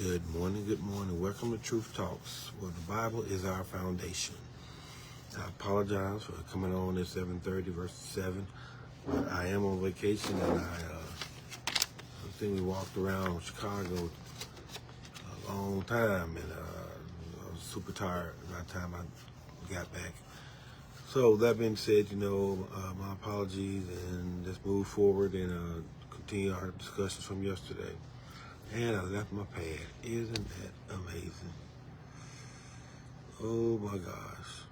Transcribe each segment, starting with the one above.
Good morning, good morning. Welcome to Truth Talks, where the Bible is our foundation. I apologize for coming on at 7:30 versus 7, but I am on vacation and I think we walked around Chicago a long time and I was super tired by the time I got back. So that being said, my apologies, and let's move forward and continue our discussions from yesterday. And I left my pad. Isn't that amazing? Oh my gosh.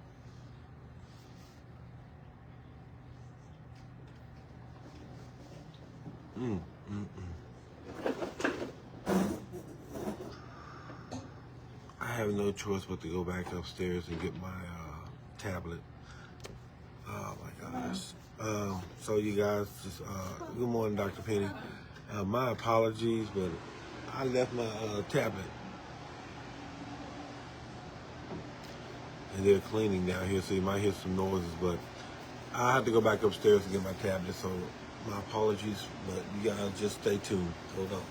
I have no choice but to go back upstairs and get my tablet. Oh my gosh. So you guys, just good morning, Dr. Penny. My apologies, but I left my tablet. And they're cleaning down here, so you might hear some noises, but I have to go back upstairs and get my tablet, so my apologies, but you guys just stay tuned. Hold on.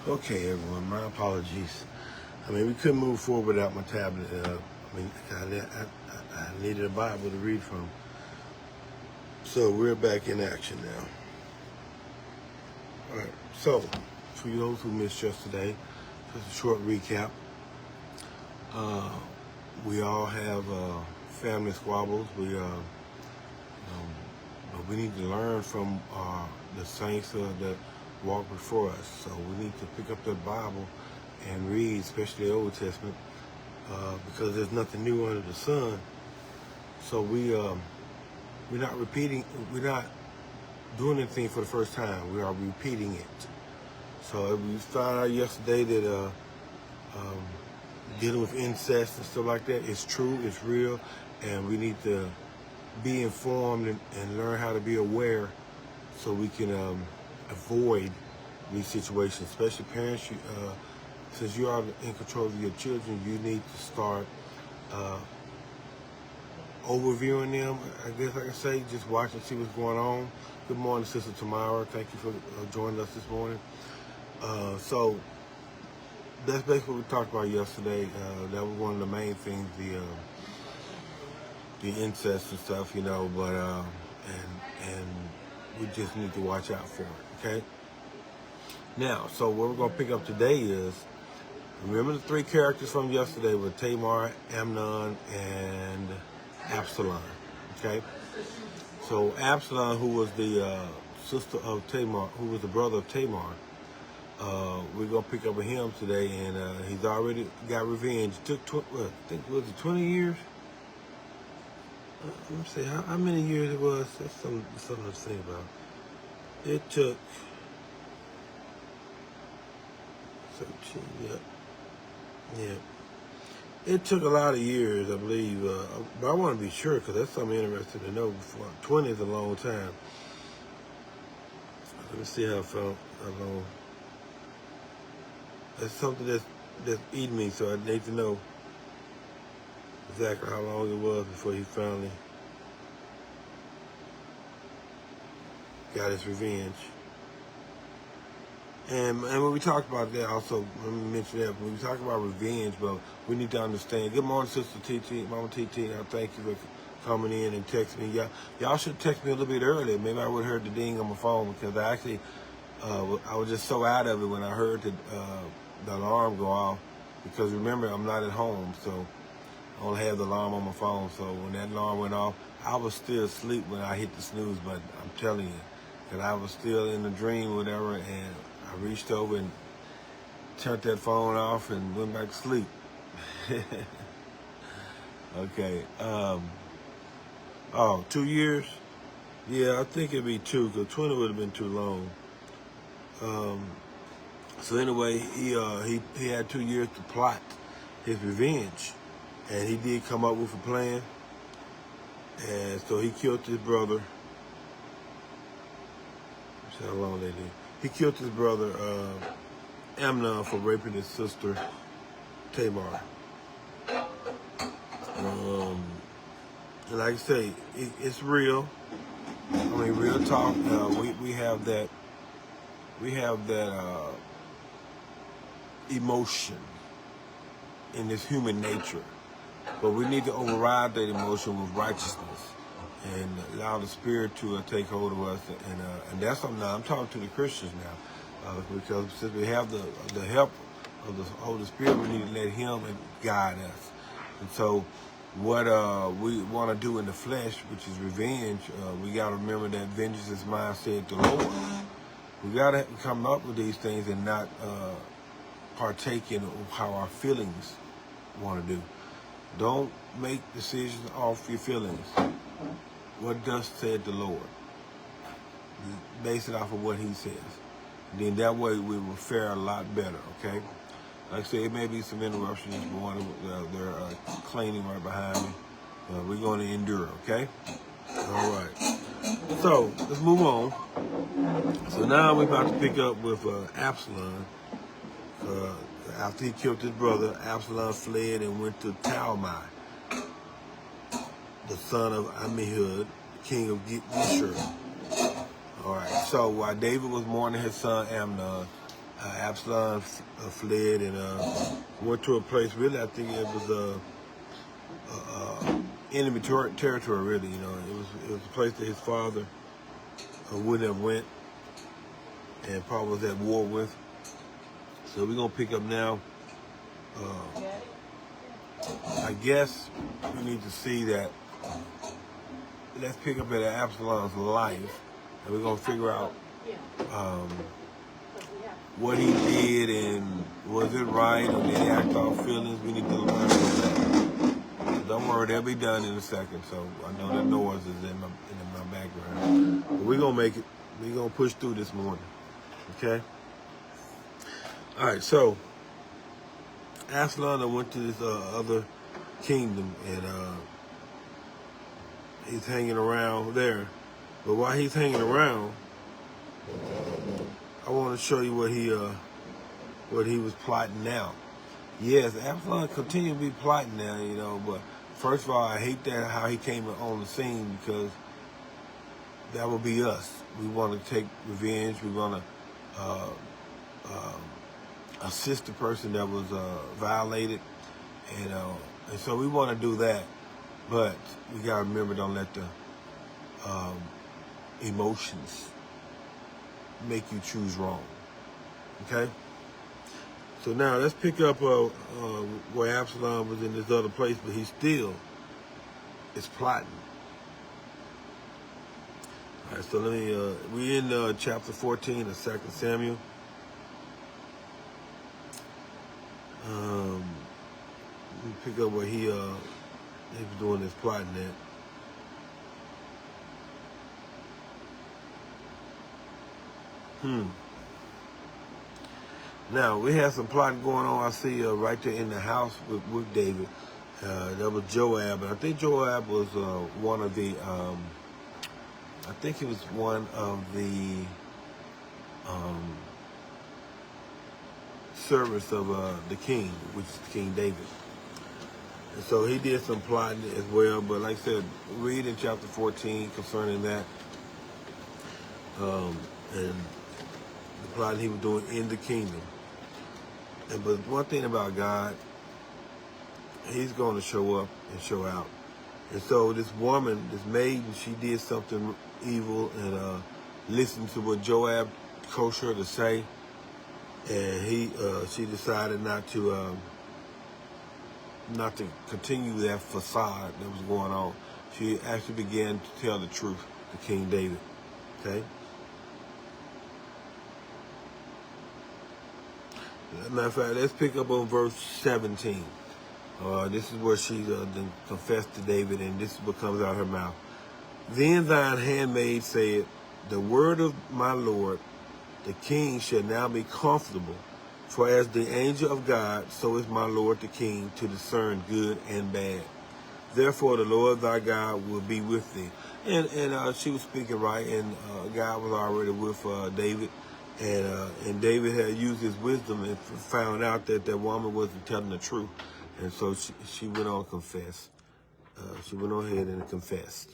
Okay, everyone, my apologies. We couldn't move forward without my tablet. I needed a Bible to read from. So we're back in action now. All right, so for those who missed yesterday, just a short recap. We all have family squabbles. But we need to learn from the saints that walk before us. So we need to pick up the Bible and read, especially the Old Testament, because there's nothing new under the sun. So we're not doing anything for the first time. We are repeating it. So we found out yesterday that dealing with incest and stuff like that is true, it's real, and we need to be informed and learn how to be aware so we can avoid these situations. Especially parents, since you are in control of your children, you need to start overviewing them, I guess I can say, just watch and see what's going on. Good morning, Sister Tamara. Thank you for joining us this morning. So that's basically what we talked about yesterday. That was one of the main things, the incest and stuff, but and we just need to watch out for it, okay? Now, so what we're going to pick up today is Remember the three characters from yesterday were Tamar, Amnon, and Absalom. Okay? So Absalom, who was the sister of Tamar, who was the brother of Tamar, we're going to pick up with him today, and he's already got revenge. It took, I think, was it 20 years? Let me see, how many years it was? That's something to think about. It took 17, yeah. It took a lot of years, I believe, but I want to be sure because that's something interesting to know. 20 is a long time. Let me see how long. That's something that's eating me, so I need to know exactly how long it was before he finally got his revenge. And when we talked about that, also, let me mention that, when we talk about revenge, but we need to understand. Good morning, Sister TT, Mama TT. I thank you for coming in and texting me. Y'all should text me a little bit earlier. Maybe I would have heard the ding on my phone because I actually, I was just so out of it when I heard the alarm go off. Because remember, I'm not at home, so I only have the alarm on my phone. So when that alarm went off, I was still asleep when I hit the snooze button. I'm telling you. And I was still in a dream or whatever, and I reached over and turned that phone off and went back to sleep. Okay. 2 years? Yeah, I think it'd be 2, because 20 would have been too long. So anyway, he had 2 years to plot his revenge, and he did come up with a plan. And so he killed his brother. How long they did? He killed his brother Amnon for raping his sister Tamar. And like I say, it's real. I mean, real talk. We have that emotion in this human nature, but we need to override that emotion with righteousness and allow the Spirit to take hold of us. And that's something now. I'm talking to the Christians now, because since we have the help of the Holy Spirit, we need to let Him guide us. And so what we want to do in the flesh, which is revenge, we got to remember that vengeance is mine, said the Lord. We got to come up with these things and not partake in how our feelings want to do. Don't make decisions off your feelings. What thus said the Lord? Base it off of what He says. And then that way we will fare a lot better, okay? Like I said, it may be some interruptions this morning. They're cleaning right behind me. We're going to endure, okay? All right. So, let's move on. So now we're about to pick up with Absalom. After he killed his brother, Absalom fled and went to Talmai, the son of Ammihud, king of Geshur. All right. So while David was mourning his son Amnon, Absalom fled and went to a place. Really, I think it was enemy territory. Really, it was a place that his father wouldn't have went, and probably was at war with. So we're gonna pick up now. I guess we need to see that. Let's pick up at Absalom's life, and we're gonna figure out what he did and was it right, or did he act off feelings. We need to learn from that. Don't worry, they'll be done in a second. So I know the noise is in my background, but we're gonna make it. We're gonna push through this morning. Okay. All right. So Absalom went to this other kingdom, and he's hanging around there. But while he's hanging around, I want to show you what he was plotting now. Yes, Absalom continued to be plotting now, but first of all, I hate that how he came on the scene, because that would be us. We want to take revenge. We want to assist the person that was violated, and so we want to do that. But we got to remember, don't let the emotions make you choose wrong. Okay? So now let's pick up where Absalom was in this other place, but he still is plotting. All right, so let me, we're in chapter 14 of 2 Samuel. Let me pick up where he was doing this plotting at. Now, we had some plotting going on, I see, right there in the house with David. That was Joab, and I think Joab was one of the, I think he was one of the servants of the king, which is King David. And so he did some plotting as well, but like I said, read in chapter 14 concerning that. And the plotting he was doing in the kingdom. But one thing about God, he's going to show up and show out. And so this woman, this maiden, she did something evil and listened to what Joab coached her to say. And she decided not to continue that facade that was going on. She actually began to tell the truth to King David. Okay? As a matter of fact, let's pick up on verse 17. This is where she then confessed to David, and this is what comes out of her mouth. Then thine handmaid said, the word of my Lord, the king, shall now be comfortable. For as the angel of God, so is my Lord the king, to discern good and bad. Therefore the Lord thy God will be with thee. And she was speaking right, and God was already with David. And David had used his wisdom and found out that that woman wasn't telling the truth. And so she went on and confessed. She went on ahead and confessed.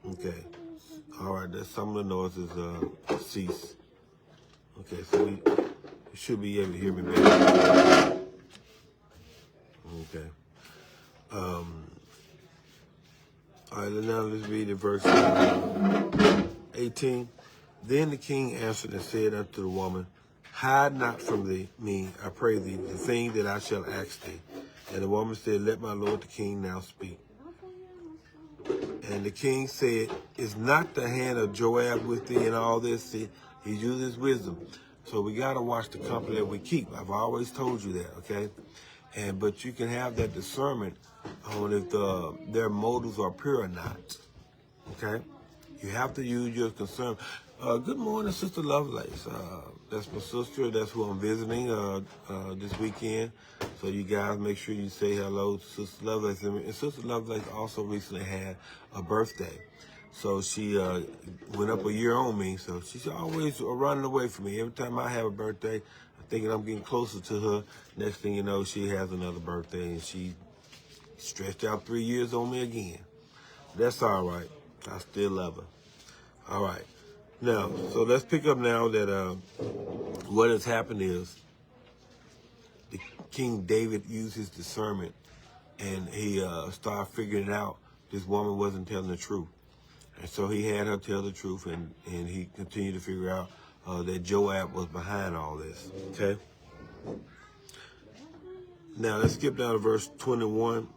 Okay. All right, that's some of the noises cease. Okay, so we should be able to hear me better. Okay. All right, now let's read in verse 18. Then the king answered and said unto the woman, hide not from me, I pray thee, the thing that I shall ask thee. And the woman said, let my lord the king now speak. And the king said, is not the hand of Joab with thee in all this? See, he used his wisdom. So we got to watch the company that we keep. I've always told you that, okay? But you can have that discernment on if their motives are pure or not, okay? You have to use your concern. Good morning, Sister Lovelace. That's my sister. That's who I'm visiting this weekend. So you guys make sure you say hello to Sister Lovelace. And Sister Lovelace also recently had a birthday. So she went up a year on me. So she's always running away from me. Every time I have a birthday, I'm thinking I'm getting closer to her. Next thing you know, she has another birthday. And she stretched out 3 years on me again. That's all right. I still love her. All right. Now, so let's pick up now that what has happened is the King David used his discernment, and he started figuring out this woman wasn't telling the truth. And so he had her tell the truth, and he continued to figure out that Joab was behind all this, okay? Now, let's skip down to verse 21.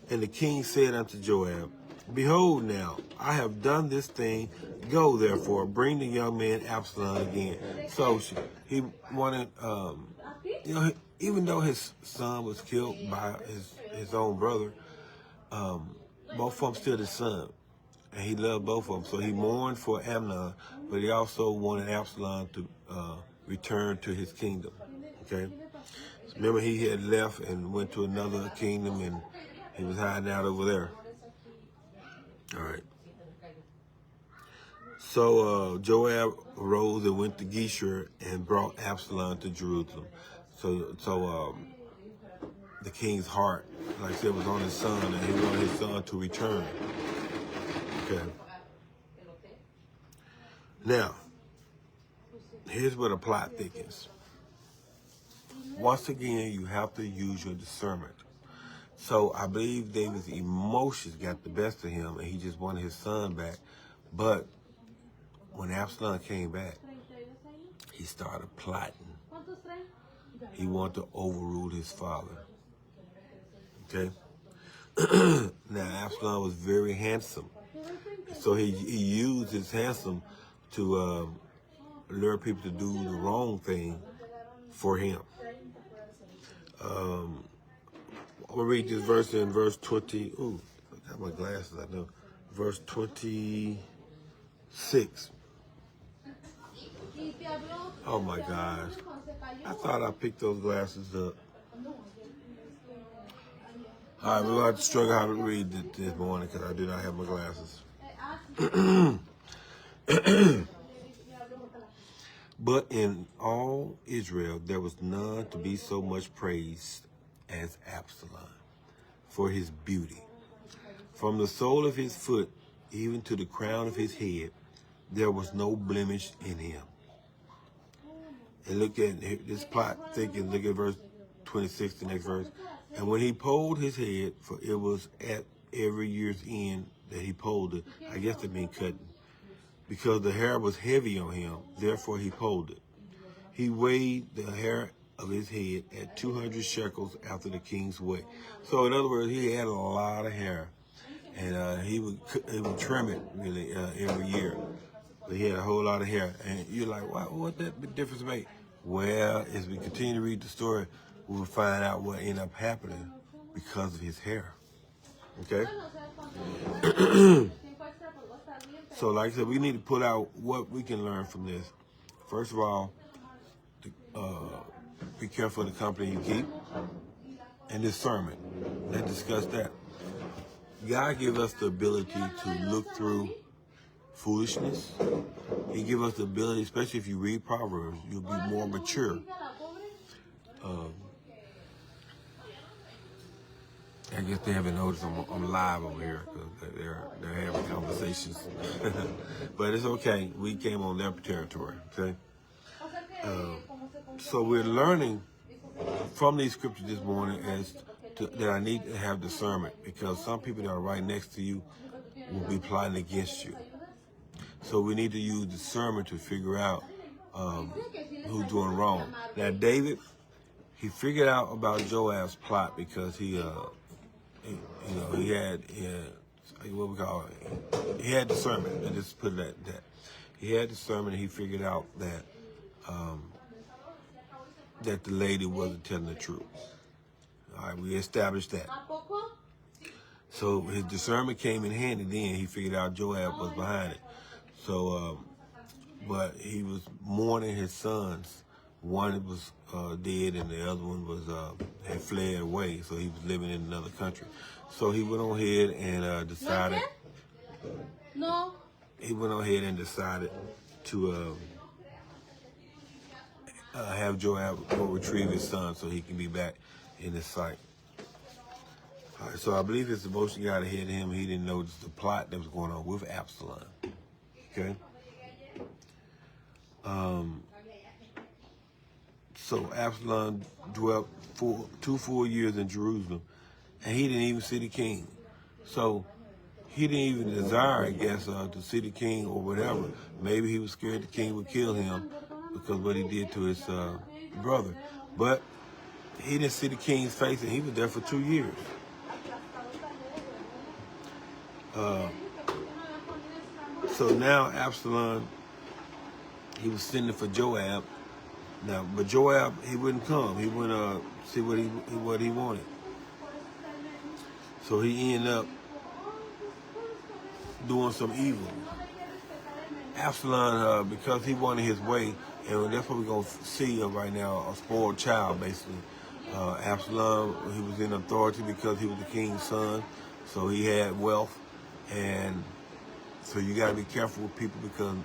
And the king said unto Joab, behold now, I have done this thing. Go, therefore, bring the young man Absalom again. So he wanted, even though his son was killed by his own brother, both of them still his son. And he loved both of them. So he mourned for Amnon, but he also wanted Absalom to return to his kingdom. Okay? So remember, he had left and went to another kingdom, and he was hiding out over there. All right. So Joab arose and went to Geshur and brought Absalom to Jerusalem. So the king's heart, like I said, was on his son, and he wanted his son to return. Okay. Now, here's where the plot thickens. Once again, you have to use your discernment. So I believe David's emotions got the best of him, and he just wanted his son back. But when Absalom came back, he started plotting. He wanted to overrule his father. Okay? Now, Absalom was very handsome. So he used his handsome to lure people to do the wrong thing for him. I'm going to read this verse in verse 20. Ooh, I got my glasses, I know. Verse 26. Oh my gosh. I thought I picked those glasses up. All right, we're going to have to struggle how to read this morning because I do not have my glasses. But in all Israel, there was none to be so much praised as Absalom for his beauty. From the sole of his foot even to the crown of his head, there was no blemish in him. And look at this plot thinking, look at verse 26, the next verse. And when he polled his head, for it was at every year's end that he polled it, I guess they mean cutting, because the hair was heavy on him, therefore he polled it. He weighed the hair of his head at 200 shekels after the king's weight. So in other words, he had a lot of hair, and he would trim it really every year. But he had a whole lot of hair, and you're like, what that difference make? Well, as we continue to read the story, we will find out what ended up happening because of his hair. Okay? So like I said, we need to put out what we can learn from this. First of all, be careful of the company you keep, and discernment. Let's discuss that. God gives us the ability to look through foolishness. He gives us the ability, especially if you read Proverbs, you'll be more mature. I guess they haven't noticed I'm live over here because they're having conversations. But it's okay. We came on their territory, okay? So we're learning from these scriptures this morning that I need to have discernment, because some people that are right next to you will be plotting against you. So we need to use discernment to figure out who's doing wrong. Now, David, he figured out about Joab's plot because he had what we call it. He had discernment. And just put it at that. He had discernment, and he figured out that that the lady wasn't telling the truth. All right, we established that. So his discernment came in handy. Then he figured out Joab was behind it. So, but he was mourning his sons. One was dead, and the other one was had fled away. So he was living in another country. So he went on ahead and decided. No. He went on ahead and decided to have Joab go retrieve his son so he can be back in his sight. All right, so I believe his emotion got ahead of him. He didn't notice the plot that was going on with Absalom. Okay. So Absalom dwelt for 2 full years in Jerusalem, and he didn't even see the king. So he didn't even desire, I guess, to see the king or whatever. Maybe he was scared the king would kill him because of what he did to his brother. But he didn't see the king's face, and he was there for 2 years. So now Absalom, he was sending for Joab. Now, but Joab, he wouldn't come. He wouldn't see what he wanted. So he ended up doing some evil. Absalom, because he wanted his way, and that's what we're going to see right now, a spoiled child, basically. Absalom, he was in authority because he was the king's son, so he had wealth. And so you got to be careful with people because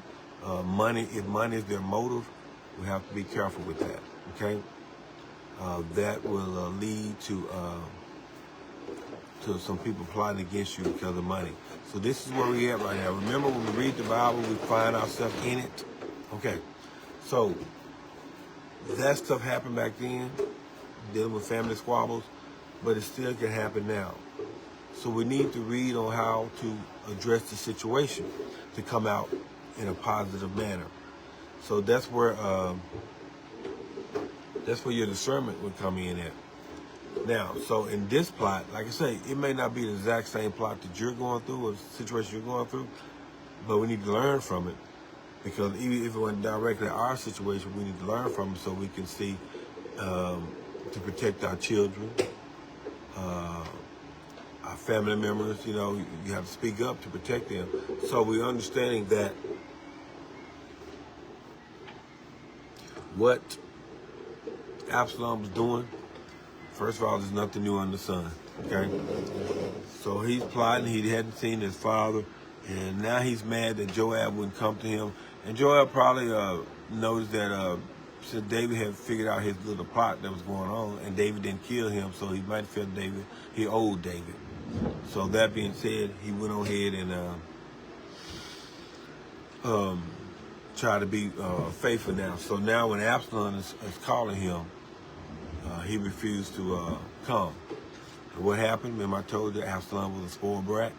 if money is their motive, we have to be careful with that, okay? That will lead to some people plotting against you because of money. So this is where we're at right now. Remember, when we read the Bible, we find ourselves in it. Okay, so that stuff happened back then, dealing with family squabbles, but it still can happen now. So we need to read on how to address the situation to come out in a positive manner. So that's where That's where your discernment would come in at. Now, so in this plot, like I say, it may not be the exact same plot that you're going through or the situation you're going through, but we need to learn from it, because even if it went directly at our situation, we need to learn from it so we can see to protect our children, our family members. You know, you have to speak up to protect them. So we're understanding that what Absalom was doing, first of all, there's nothing new under the sun, okay? So he's plotting. He hadn't seen his father, and now he's mad that Joab wouldn't come to him. And Joab probably noticed that since David had figured out his little plot that was going on, and David didn't kill him, so he might feel he owed David. So that being said, he went on ahead and try to be faithful now. So now when Absalom is calling him, he refused to come. And what happened? Remember I told you Absalom was a spoiled brat?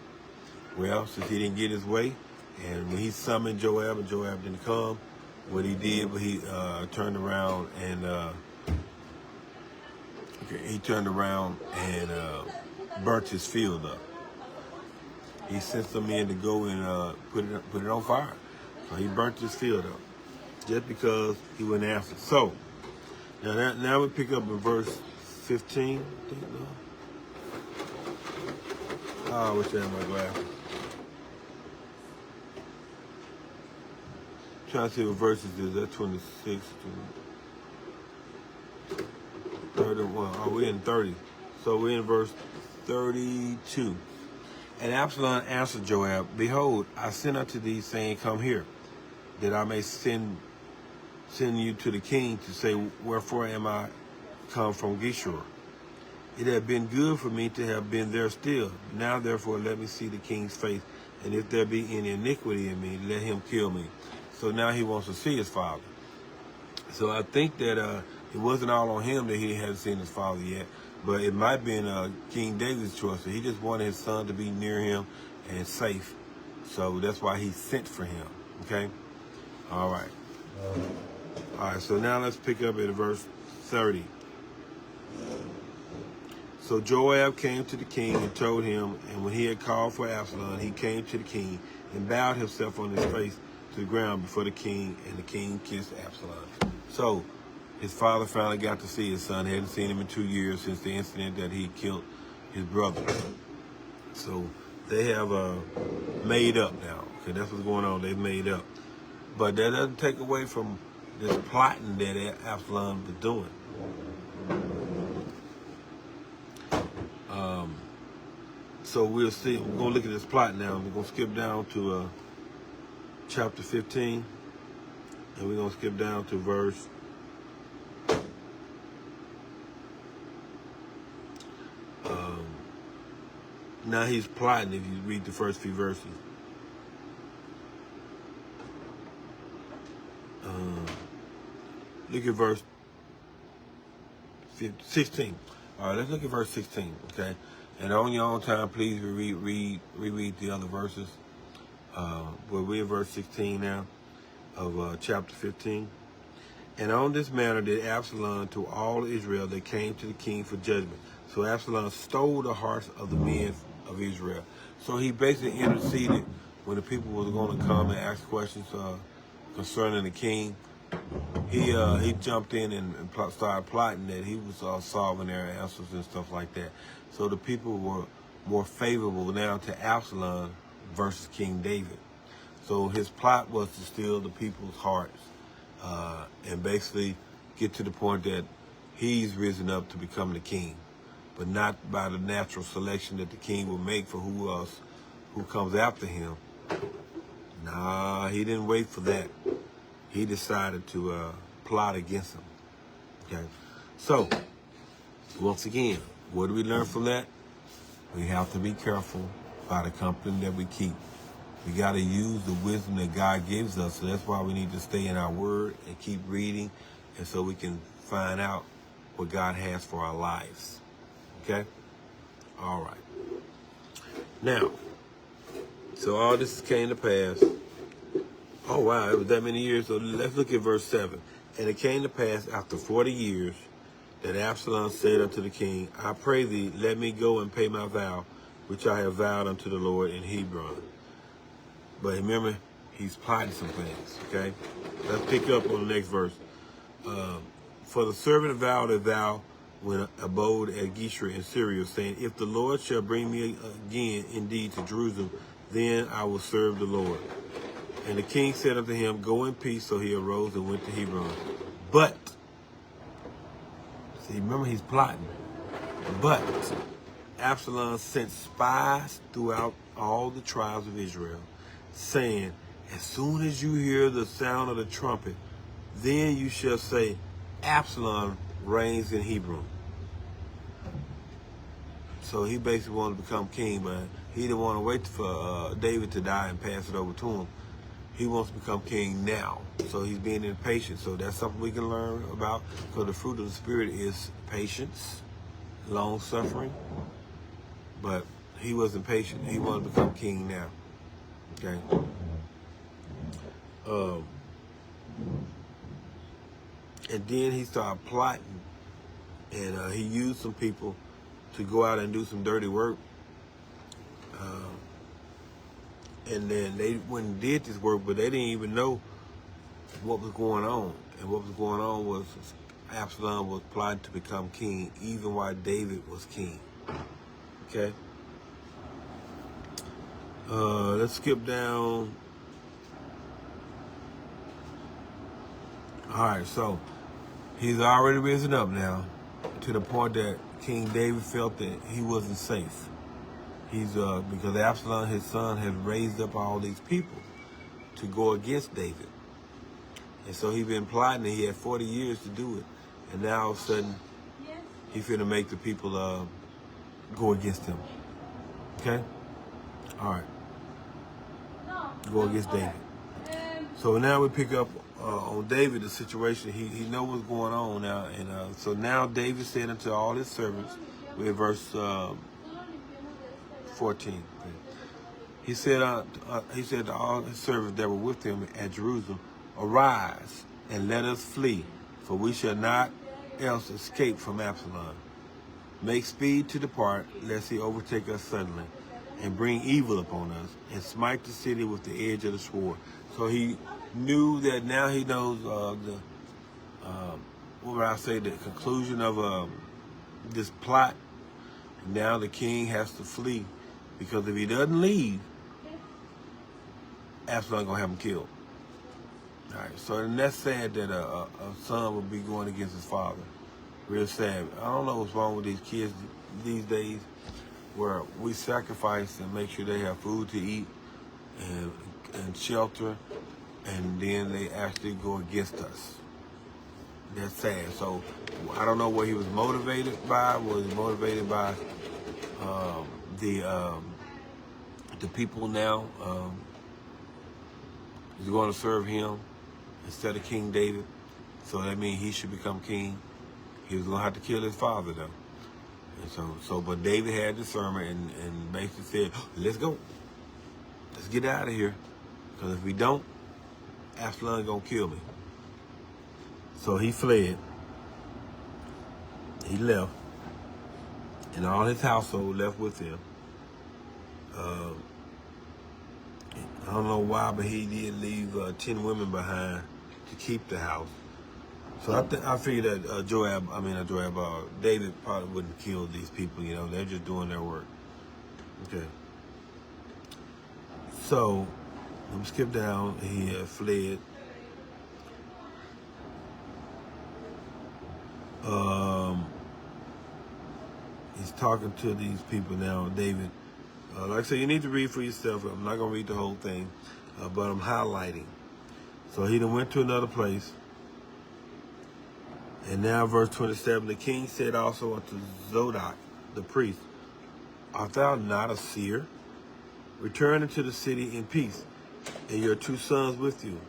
Well, since he didn't get his way, and when he summoned Joab and Joab didn't come, what he did was he turned around and burnt his field up. He sent some men to go and put it on fire. So he burnt his field up just because he wouldn't answer. So now we pick up in verse 15. I wish I had my glasses. Trying to see what verses is that 26 to 31. Oh, we're in 30. So we're in verse 32. And Absalom answered Joab, Behold, I sent unto thee, saying, Come here, that I may send you to the king to say, Wherefore am I come from Geshur? It had been good for me to have been there still. Now therefore let me see the king's face, and if there be any iniquity in me, let him kill me. So now he wants to see his father. So I think that it wasn't all on him that he hadn't seen his father yet, but it might have been King David's choice. So he just wanted his son to be near him and safe. So that's why he sent for him. Okay? All right. All right, so now let's pick up at verse 30. So Joab came to the king and told him, and when he had called for Absalom, he came to the king and bowed himself on his face to the ground before the king, and the king kissed Absalom. So his father finally got to see his son. He hadn't seen him in 2 years since the incident that he killed his brother. So they have made up now. Okay, that's what's going on. They've made up. But that doesn't take away from this plotting that Absalom was doing. So we'll see. We're going to look at this plot now. We're going to skip down to chapter 15. And we're going to skip down to verse now he's plotting if you read the first few verses. Look at verse 16. All right, let's look at verse 16, okay? And on your own time, please reread the other verses. We're in verse 16 now of chapter 15. And on this manner did Absalom to all Israel that came to the king for judgment. So Absalom stole the hearts of the men of Israel. So he basically interceded when the people was going to come and ask questions concerning the king. He jumped in and started plotting that he was solving their answers and stuff like that. So the people were more favorable now to Absalom versus King David. So his plot was to steal the people's hearts and basically get to the point that he's risen up to become the king, but not by the natural selection that the king will make for who comes after him. Nah, he didn't wait for that. He decided to plot against him. Okay, so once again, what do we learn from that? We have to be careful by the company that we keep. We got to use the wisdom that God gives us. So that's why we need to stay in our word and keep reading, and so we can find out what God has for our lives. Okay? All right. Now, so all this came to pass. Oh, wow, it was that many years. So let's look at verse 7. And it came to pass after 40 years that Absalom said unto the king, I pray thee, let me go and pay my vow, which I have vowed unto the Lord in Hebron. But remember, he's plotting some things, okay? Let's pick up on the next verse. For the servant vowed a vow when abode at Geshur in Syria, saying, if the Lord shall bring me again indeed to Jerusalem, then I will serve the Lord. And the king said unto him, go in peace. So he arose and went to Hebron. But, see, remember he's plotting. But Absalom sent spies throughout all the tribes of Israel, saying, as soon as you hear the sound of the trumpet, then you shall say, Absalom reigns in Hebron. So he basically wanted to become king, but he didn't want to wait for David to die and pass it over to him. He wants to become king now. So he's being impatient. So that's something we can learn about, because the fruit of the Spirit is patience, long-suffering. But he wasn't patient. He wanted to become king now. Okay. And then he started plotting, and he used some people to go out and do some dirty work. And then they went and did this work, but they didn't even know what was going on. And what was going on was Absalom was plotting to become king, even while David was king. Okay? Let's skip down. All right, so he's already risen up now to the point that King David felt that he wasn't safe. He's because Absalom, his son, had raised up all these people to go against David. And so he'd been plotting, and he had 40 years to do it. And now all of a sudden, he finna make the people go against him. Okay? All right. Go against David. So now we pick up on David, the situation. He knows what's going on now. And so now David said unto all his servants, with verse 14. He said to all his servants that were with him at Jerusalem, arise and let us flee, for we shall not else escape from Absalom. Make speed to depart, lest he overtake us suddenly, and bring evil upon us, and smite the city with the edge of the sword. So he knew that now he knows what would I say, the conclusion of this plot. Now the king has to flee, because if he doesn't leave, Absalom gonna have him killed. All right, so and that's sad that a son would be going against his father. Real sad. I don't know what's wrong with these kids these days, where we sacrifice and make sure they have food to eat and shelter, and then they actually go against us. That's sad. So I don't know what he was motivated by. Was he motivated by the people now is going to serve him instead of King David? So that means he should become king. He was going to have to kill his father, though. And but David had discernment and basically said, let's go. Let's get out of here. Because if we don't, Absalom going to kill me. So he fled. He left. And all his household left with him. I don't know why, but he did leave 10 women behind to keep the house. So I figured that David probably wouldn't kill these people. You know, they're just doing their work. Okay. So let me skip down. He fled. He's talking to these people now, David. Like I said, you need to read for yourself. I'm not going to read the whole thing, but I'm highlighting. So he then went to another place. And now verse 27, the king said also unto Zadok, the priest, art thou not a seer? Return into the city in peace, and your 2 sons with you,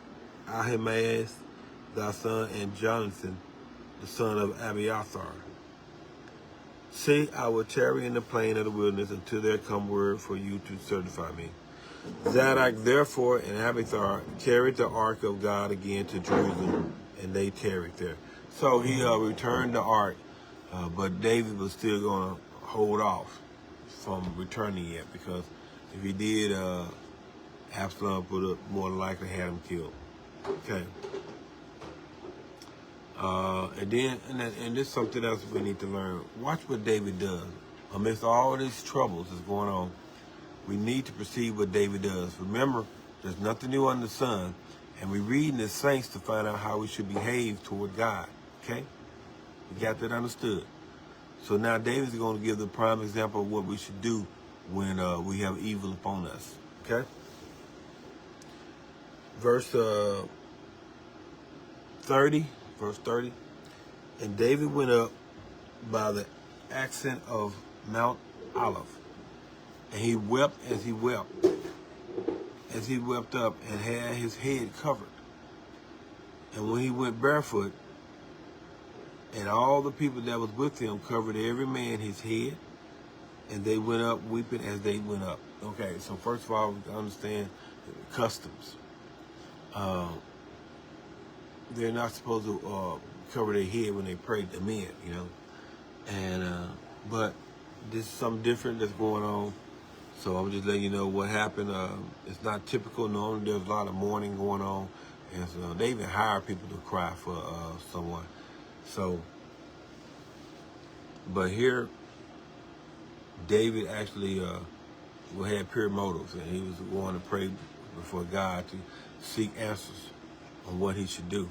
Ahimaaz, thy son, and Jonathan, the son of Abiathar. Say, I will tarry in the plain of the wilderness until there come word for you to certify me. Zadok therefore and Abiathar carried the ark of God again to Jerusalem, and they tarried there. So he returned the ark, but David was still going to hold off from returning it, because if he did, Absalom would have more than likely had him killed. Okay. And this is something else we need to learn. Watch what David does. Amidst all these troubles that's going on, we need to perceive what David does. Remember, there's nothing new under the sun, and we're reading the saints to find out how we should behave toward God. Okay? We got that understood. So now David's going to give the prime example of what we should do when we have evil upon us. Okay? Verse 30. And David went up by the ascent of Mount Olive, and he wept as he wept up, and had his head covered. And when he went barefoot, and all the people that was with him covered every man his head, and they went up weeping as they went up. Okay, so first of all, we understand customs. They're not supposed to cover their head when they pray to men, you know. And but this is something different that's going on. So I'm just letting you know what happened. It's not typical. Normally there's a lot of mourning going on, and so they even hire people to cry for someone. So, but here, David actually had pure motives, and he was going to pray before God to seek answers on what he should do.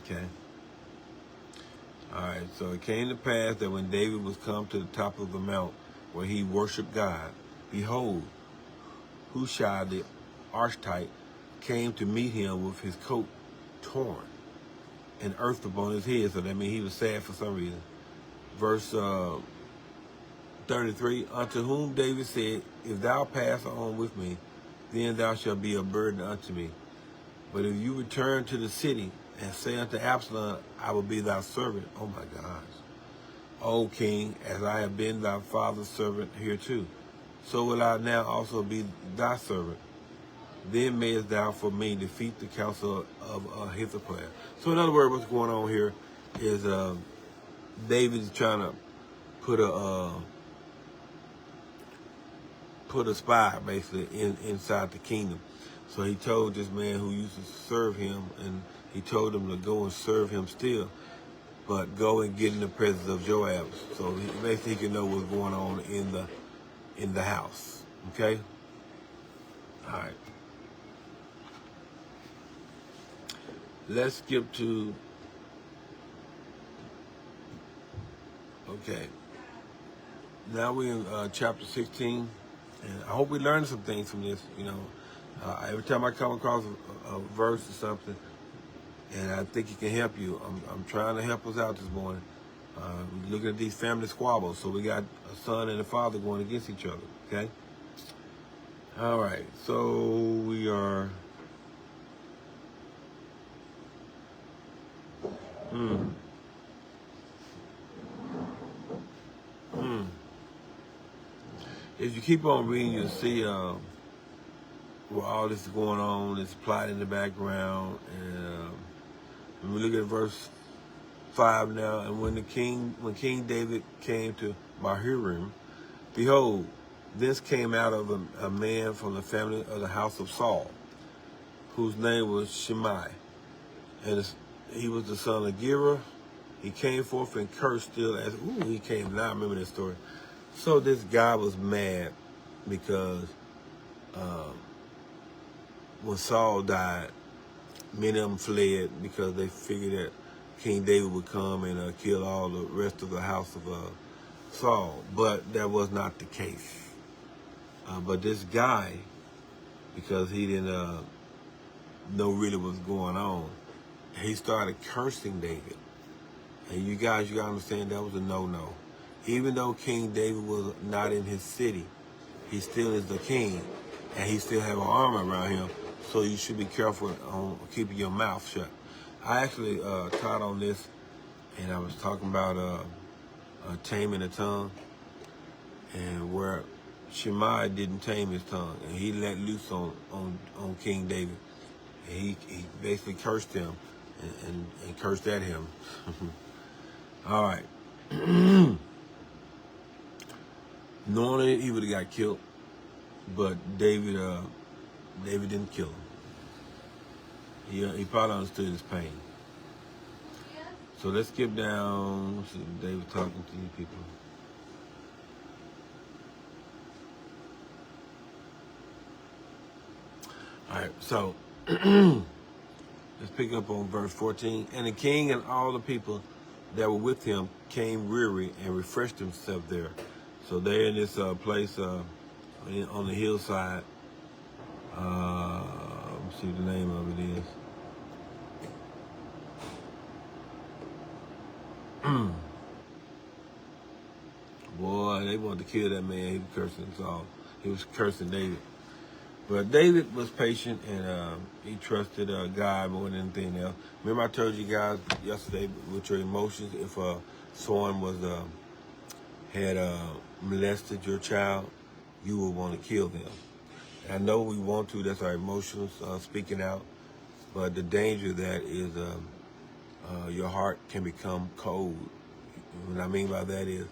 Okay. All right. So it came to pass that when David was come to the top of the mount where he worshiped God, behold, Hushai the Archite came to meet him with his coat torn and earth upon his head. So that means he was sad for some reason. Verse 33, unto whom David said, if thou pass on with me, then thou shalt be a burden unto me. But if you return to the city and say unto Absalom, I will be thy servant. Oh my gosh. O king, as I have been thy father's servant hereto, so will I now also be thy servant. Then mayest thou for me defeat the counsel of Ahithophel. So in other words, what's going on here is David's trying to put a spy basically inside the kingdom. So he told this man who used to serve him, and he told him to go and serve him still, but go and get in the presence of Joab, so he can know what's going on in the house. Okay. All right. Let's skip to. Okay. Now we're in chapter 16, and I hope we learned some things from this. You know, every time I come across a verse or something, and I think it can help you, I'm trying to help us out this morning. We're looking at these family squabbles. So we got a son and a father going against each other. Okay. All right. So we are. If you keep on reading, you'll see where all this is going on. There's plot in the background. And we look at verse 5 now. And when King David came to Bahurim, behold, this came out of a man from the family of the house of Saul, whose name was Shimei. And he was the son of Gera. He came forth and cursed still as, he came. Now I remember this story. So this guy was mad because when Saul died, many of them fled because they figured that King David would come and kill all the rest of the house of Saul. But that was not the case. But this guy, because he didn't know really what's going on, he started cursing David. And you guys, you got to understand that was a no-no. Even though King David was not in his city, he still is the king, and he still have an army around him, so you should be careful on keeping your mouth shut. I actually taught on this, and I was talking about taming the tongue, and where Shimei didn't tame his tongue, and he let loose on King David. He basically cursed him and cursed at him. All right. Normally he would have got killed, but David didn't kill him. He probably understood his pain. So let's skip down. Let's see, David talking to these people. All right, so let's pick up on verse 14. And the king and all the people that were with him came weary and refreshed themselves there. So they're in this place on the hillside. Let's see what the name of it is. Boy, they wanted to kill that man. He was cursing Saul. He was cursing David. But David was patient and he trusted God more than anything else. Remember I told you guys yesterday with your emotions, if someone was had molested your child, you would want to kill them. And I know we want to. That's our emotions speaking out. But the danger of that is your heart can become cold. What I mean by that is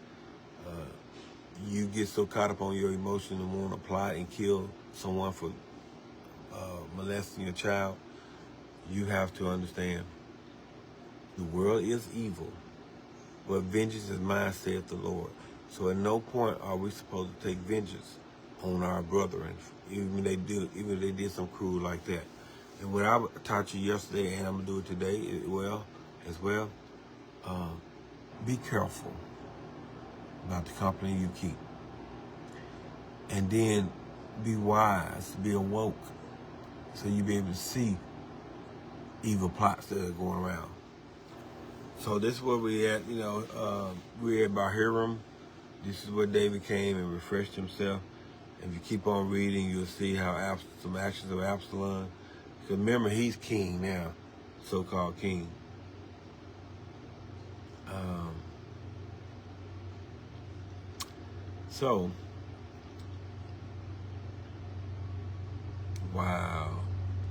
you get so caught up on your emotion and want to apply and kill someone for molesting your child. You have to understand the world is evil, but vengeance is mine, saith the Lord. So at no point are we supposed to take vengeance on our brethren, even if they did some cruel like that. And what I taught you yesterday, and I'm gonna do it today as well, be careful about the company you keep. And then be wise, be awoke, so you be able to see evil plots that are going around. So this is where we at, we're at Bahiram. This is where David came and refreshed himself. If you keep on reading, you'll see how some actions of Absalom. Because remember, he's king now, so-called king. Wow.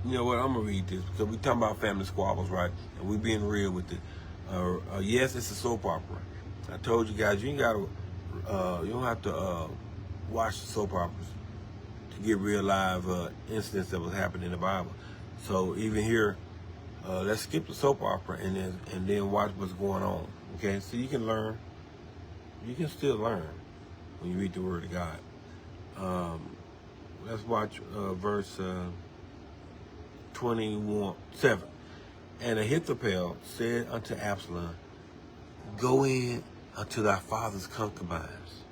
You know what? I'm going to read this because we're talking about family squabbles, right? And we're being real with it. Yes, it's a soap opera. I told you guys, you don't have to watch the soap operas to get real live incidents that was happening in the Bible. So even here, let's skip the soap opera and then watch what's going on. Okay, so you can learn. You can still learn when you read the Word of God. Let's watch verse 27. And Ahithophel said unto Absalom, go in unto thy father's concubines,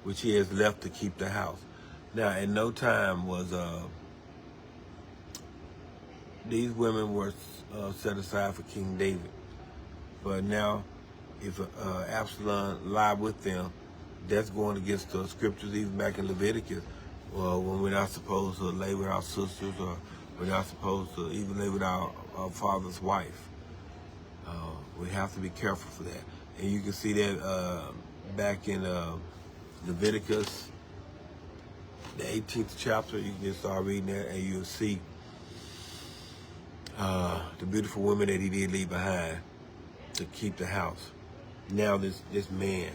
which he has left to keep the house. Now, at no time was these women were set aside for King David. But now, if Absalom lied with them, that's going against the scriptures, even back in Leviticus, when we're not supposed to lay with our sisters, or we're not supposed to even lay with our father's wife. We have to be careful for that. And you can see that back in Leviticus, the 18th chapter. You can just start reading that and you'll see the beautiful women that he did leave behind to keep the house. Now this man,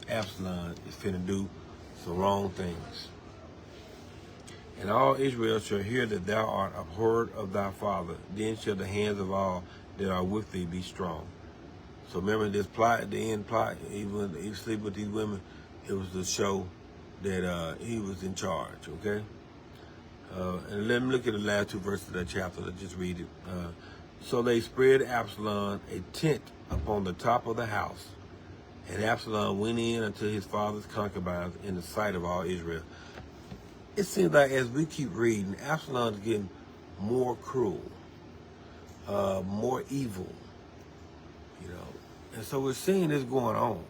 Absalom, is finna do some wrong things. And all Israel shall hear that thou art abhorred of thy father. Then shall the hands of all that are with thee be strong. So remember this plot, the end plot, even when he sleep with these women, it was to show that he was in charge, okay? And let me look at the last two verses of that chapter. Let's just read it. So they spread Absalom a tent upon the top of the house, and Absalom went in unto his father's concubines in the sight of all Israel. It seems like as we keep reading, Absalom is getting more cruel, more evil, And so we're seeing this going on.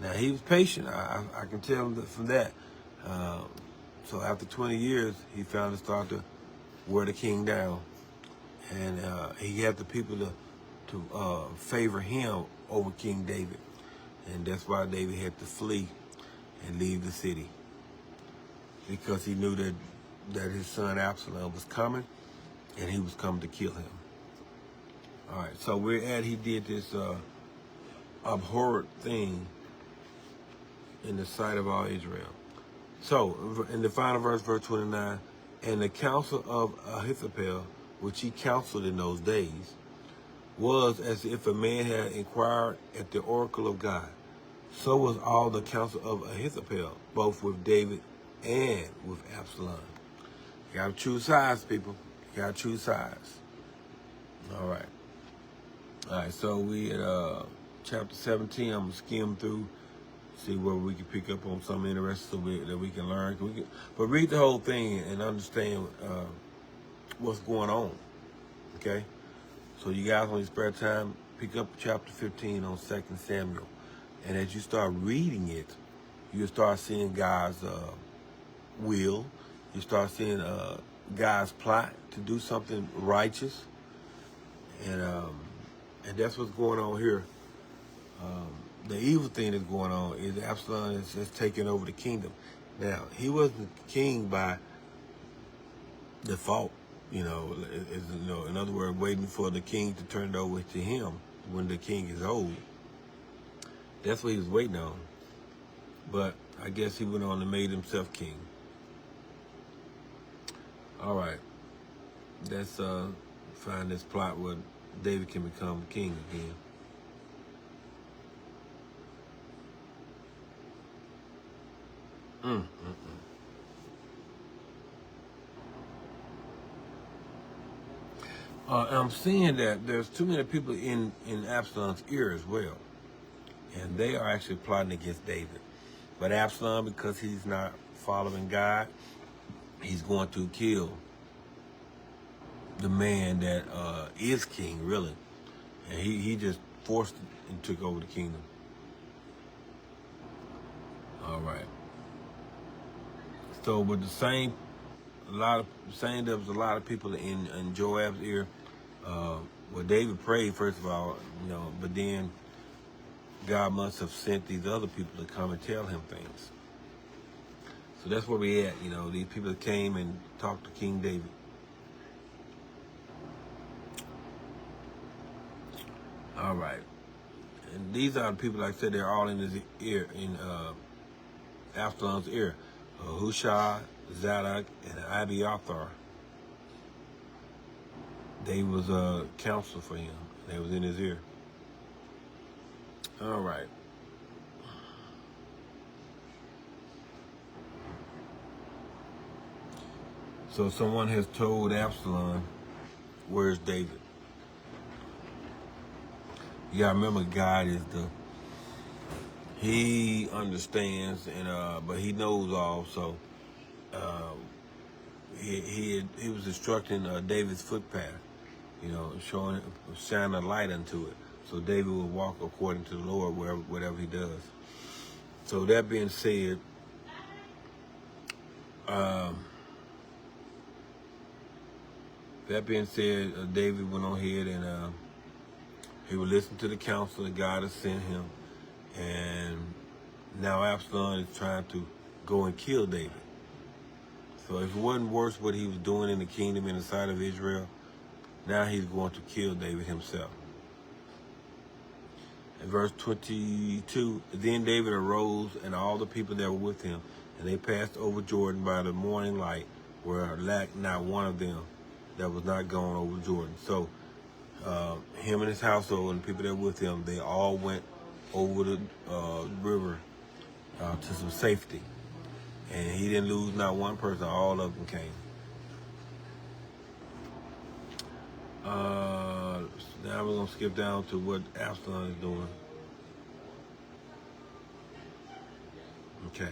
Now, he was patient. I can tell from that. So after 20 years, he finally started to wear the king down. And he had the people to favor him over King David. And that's why David had to flee and leave the city. Because he knew that that his son Absalom was coming, and he was coming to kill him. All right, so he did this abhorrent thing in the sight of all Israel. So, in the final verse 29, and the counsel of Ahithophel, which he counseled in those days, was as if a man had inquired at the oracle of God. So was all the counsel of Ahithophel, both with David and with Absalom. You gotta choose sides, people. You gotta choose sides. All right. All right, so we at chapter 17. I'm gonna skim through, see where we can pick up on something interesting that we can learn. But read the whole thing and understand what's going on, okay? So you guys, when you spare time, pick up chapter 15 on 2 Samuel. And as you start reading it, you start seeing God's will. You start seeing God's plot to do something righteous. And that's what's going on here. The evil thing that's going on is Absalom is taking over the kingdom. Now, he wasn't king by default, in other words, waiting for the king to turn it over to him when the king is old. That's what he was waiting on. But I guess he went on and made himself king. All right. Let's find this plot where David can become king again. I'm seeing that there's too many people in Absalom's ear as well. And they are actually plotting against David. But Absalom, because he's not following God, he's going to kill the man that is king, really. And he just forced it and took over the kingdom. All right. So with there was a lot of people in Joab's ear. Well, David prayed, first of all, but then God must have sent these other people to come and tell him things. So that's where we at, these people that came and talked to King David. All right. And these are the people, like I said, they're all in his ear, in Absalom's ear. Hushai, Zadok, and Abiathar. They was a counsel for him. They was in his ear. All right. So someone has told Absalom, where's David? You gotta remember, God is he understands, and but he knows all. So he was instructing David's footpath, shining a light unto it. So David will walk according to the Lord whatever he does. So that being said, David went on ahead and he would listen to the counsel that God has sent him. And now Absalom is trying to go and kill David. So if it wasn't worse what he was doing in the kingdom in the sight of Israel, now he's going to kill David himself. In verse 22, then David arose and all the people that were with him, and they passed over Jordan by the morning light, where lacked not one of them that was not gone over Jordan. So him and his household and the people that were with him, they all went over the river to some safety. And he didn't lose not one person. All of them came. Now we're going to skip down to what Absalom is doing. Okay.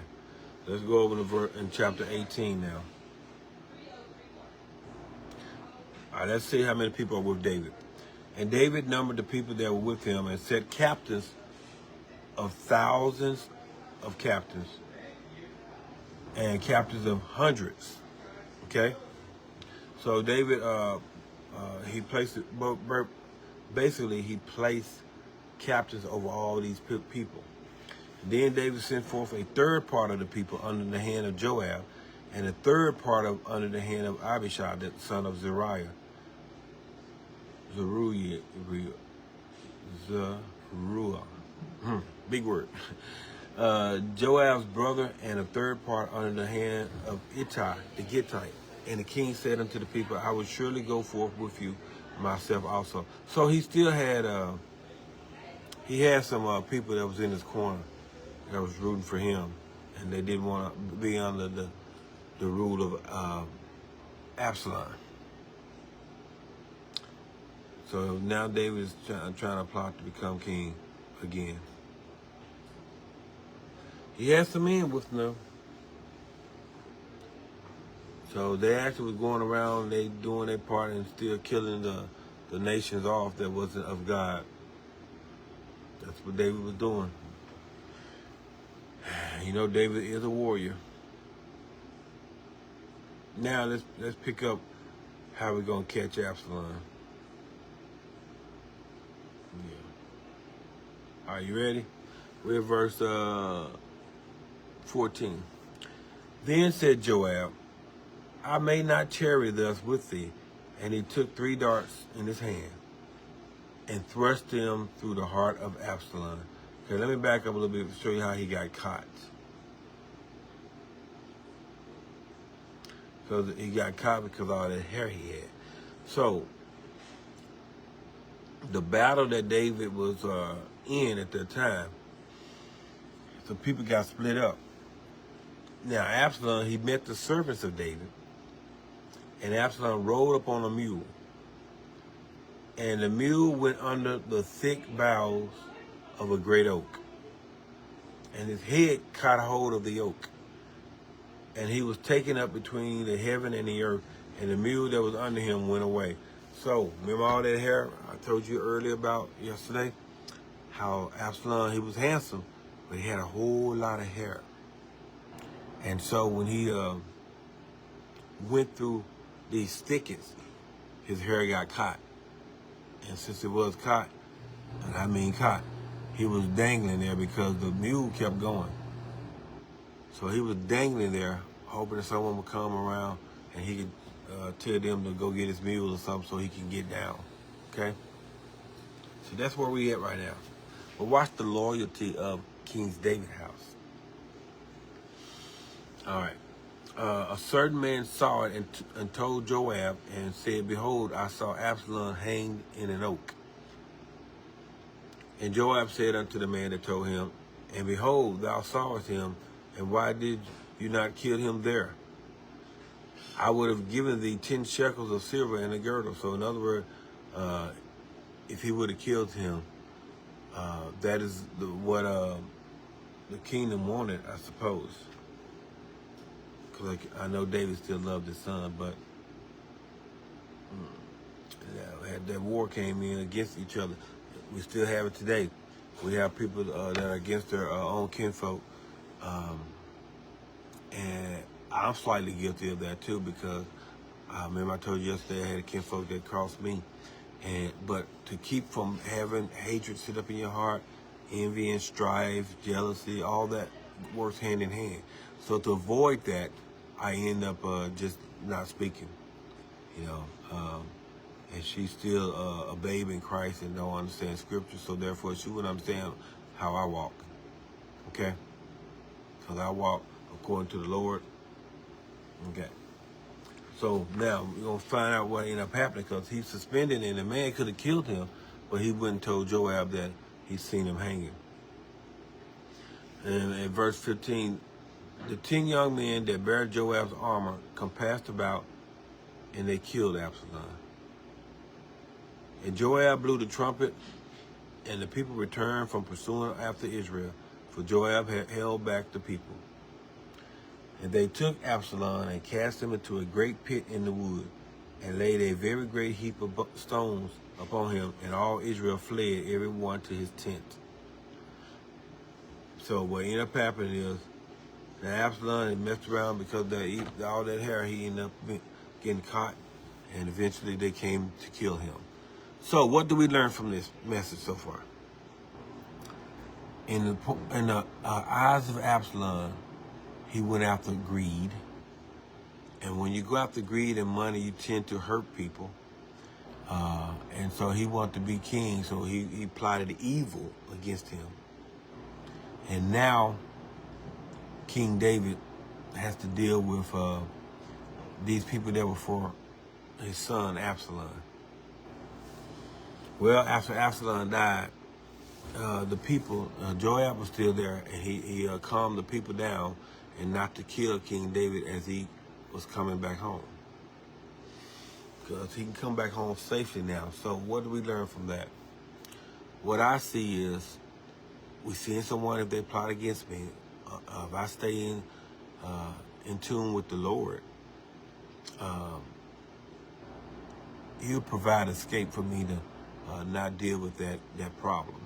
Let's go over in chapter 18 now. All right, let's see how many people are with David. And David numbered the people that were with him and set captains of thousands of captains and captains of hundreds. Okay? So David, he placed captains over all these people. Then David sent forth a third part of the people under the hand of Joab, and a third part of under the hand of Abishai, the son of Zeruiah. Big word. Joab's brother, and a third part under the hand of Ittai the Gittite. And the king said unto the people, I will surely go forth with you, myself also. So he still had some people that was in his corner that was rooting for him, and they didn't want to be under the rule of Absalom. So now David is trying to plot to become king again. He has some men with him. So they actually was going around, they doing their part and still killing the nations off that wasn't of God. That's what David was doing. You know, David is a warrior. Now let's pick up how we're gonna catch Absalom. Yeah. Are you ready? We're at verse 14. Then said Joab, I may not tarry thus with thee. And he took 3 darts in his hand and thrust them through the heart of Absalom. Okay, let me back up a little bit to show you how he got caught. So he got caught because of all that hair he had. So the battle that David was in at that time, so people got split up. Now Absalom, he met the servants of David, and Absalom rode up on a mule. And the mule went under the thick boughs of a great oak. And his head caught hold of the oak. And he was taken up between the heaven and the earth, and the mule that was under him went away. So, remember all that hair I told you earlier about yesterday? How Absalom, he was handsome, but he had a whole lot of hair. And so when he went through these thickets, his hair got caught. And since it was caught, and I mean caught, he was dangling there because the mule kept going. So he was dangling there, hoping that someone would come around and he could tell them to go get his mule or something so he can get down, okay? So that's where we at right now. But watch the loyalty of King David's house. All right. A certain man saw it and told Joab and said, Behold, I saw Absalom hanged in an oak. And Joab said unto the man that told him, And behold, thou sawest him, and why did you not kill him there? I would have given thee 10 shekels of silver and a girdle. So in other words, if he would have killed him, that is what the kingdom wanted, I suppose. Because I know David still loved his son, but that war came in against each other. We still have it today. We have people that are against their own kinfolk. And I'm slightly guilty of that too, because I remember I told you yesterday I had a kinfolk that crossed me. But to keep from having hatred sit up in your heart, envy and strife, jealousy, all that works hand in hand. So to avoid that, I end up just not speaking, you know. And she's still a babe in Christ and don't understand Scripture, so therefore she wouldn't understand how I walk, okay? Because I walk according to the Lord, okay? So now we're going to find out what ended up happening, because he's suspended and the man could have killed him, but he wouldn't told Joab that he's seen him hanging. And in verse 15, the 10 young men that bare Joab's armor compassed about, and they killed Absalom. And Joab blew the trumpet, and the people returned from pursuing after Israel, for Joab had held back the people. And they took Absalom and cast him into a great pit in the wood, and laid a very great heap of stones upon him, and all Israel fled, every one to his tent. So what ended up happening is, that Absalom had messed around because of all that hair, he ended up getting caught, and eventually they came to kill him. So what do we learn from this message so far? In the eyes of Absalom, he went after greed. And when you go after greed and money, you tend to hurt people. And so he wanted to be king, so he plotted evil against him. And now King David has to deal with these people that were for his son Absalom. Well, after Absalom died, the people, Joab was still there, and he calmed the people down and not to kill King David as he was coming back home. Because he can come back home safely now. So what do we learn from that? What I see is, we seeing someone, if they plot against me, if I stay in tune with the Lord, he'll provide escape for me to not deal with that problem.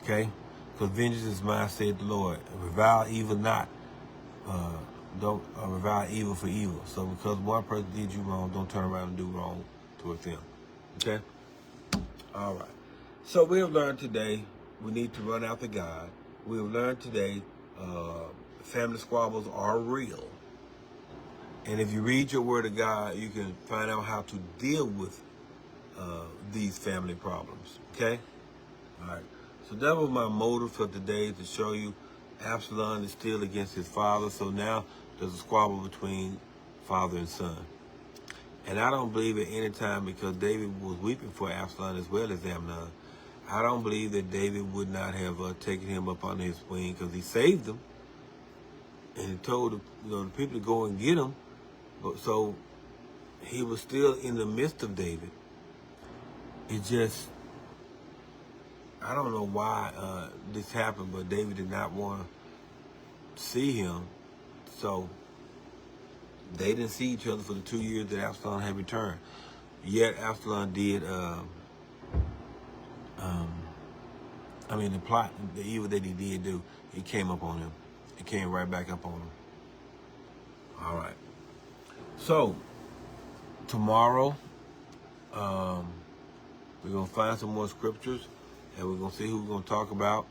Okay? Because vengeance is mine, said the Lord. Revile evil not. Don't revile evil for evil. So because one person did you wrong, don't turn around and do wrong towards them. Okay? All right. So we have learned today we need to run after God. We have learned today family squabbles are real. And if you read your word of God, you can find out how to deal with these family problems. Okay? All right. So that was my motive for today, to show you Absalom is still against his father. So now there's a squabble between father and son. And I don't believe at any time, because David was weeping for Absalom as well as Amnon, I don't believe that David would not have taken him up under his wing, because he saved him. And he told the people to go and get him. But so he was still in the midst of David. It just, I don't know why this happened, but David did not want to see him. So they didn't see each other for the 2 years that Absalom had returned. Yet Absalom did, the plot, the evil that he did do, it came up on him. It came right back up on him. All right. So tomorrow, we're going to find some more scriptures, and we're going to see who we're going to talk about.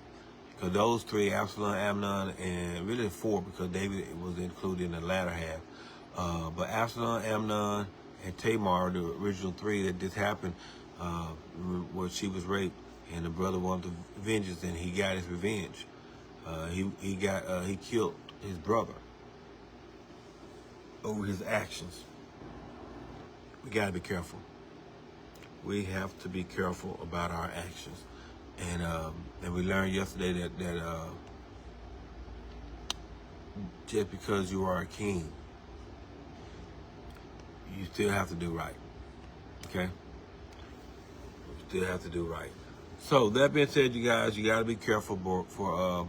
Because those three, Absalom, Amnon, and really four, because David was included in the latter half. But Absalom, Amnon, and Tamar, the original three, that this happened, where she was raped, and the brother wanted vengeance, and he got his revenge. He killed his brother over his actions. We got to be careful. We have to be careful about our actions. And we learned yesterday that just because you are a king, you still have to do right. Okay? You still have to do right. So that being said, you guys, you got to be careful for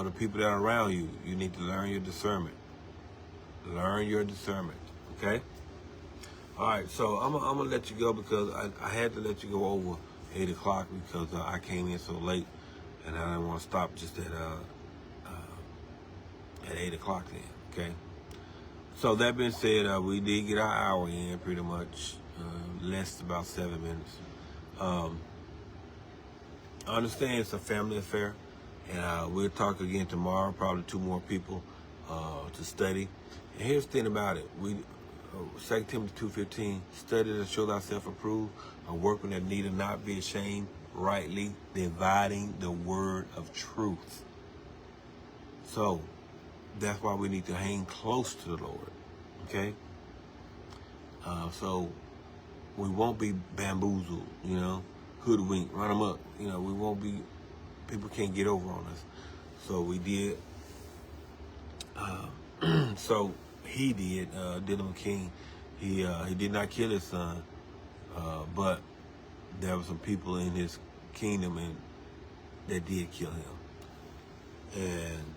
the people that are around you. You need to learn your discernment. Learn your discernment. Okay? All right, so I'm gonna let you go, because I had to let you go over 8 o'clock, because I came in so late, and I didn't want to stop just at 8 o'clock then. Okay. So that being said, we did get our hour in pretty much, less about 7 minutes. I understand it's a family affair, and we'll talk again tomorrow. Probably 2 more people to study. And here's the thing about it: 2 Timothy 2:15, study to show thyself approved, a workman that needeth not be ashamed, rightly dividing the word of truth. So that's why we need to hang close to the Lord. Okay? So we won't be bamboozled, hoodwinked, run them up. We won't be, people can't get over on us. So we did, so he did, Dylan King, he did not kill his son, but there were some people in his kingdom that did kill him. And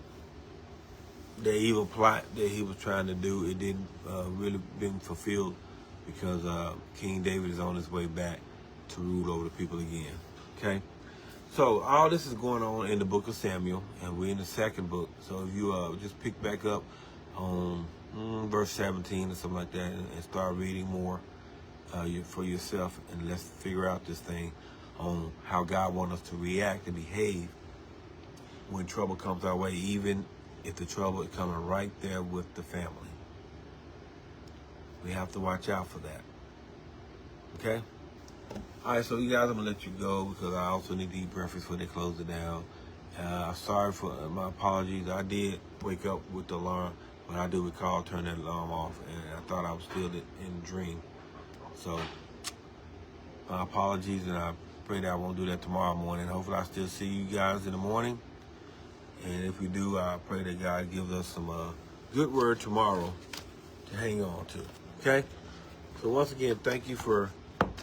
the evil plot that he was trying to do, it didn't really been fulfilled, because King David is on his way back to rule over the people again. Okay? So all this is going on in the book of Samuel, and we're in the 2nd book. So if you just pick back up on verse 17 or something like that, and start reading more for yourself, and let's figure out this thing on how God wants us to react and behave when trouble comes our way, even if the trouble is coming right there with the family. We have to watch out for that. Okay? All right, so you guys, I'm going to let you go because I also need to eat breakfast before they close it down. Sorry for my apologies. I did wake up with the alarm, but I do recall turning that alarm off, and I thought I was still in a dream. So my apologies, and I pray that I won't do that tomorrow morning. Hopefully I still see you guys in the morning. And if we do, I pray that God gives us some good word tomorrow to hang on to. Okay? So once again, thank you for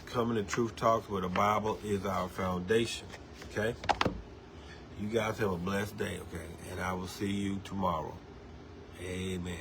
coming to Truth Talks, where the Bible is our foundation. Okay? You guys have a blessed day, okay? And I will see you tomorrow. Amen.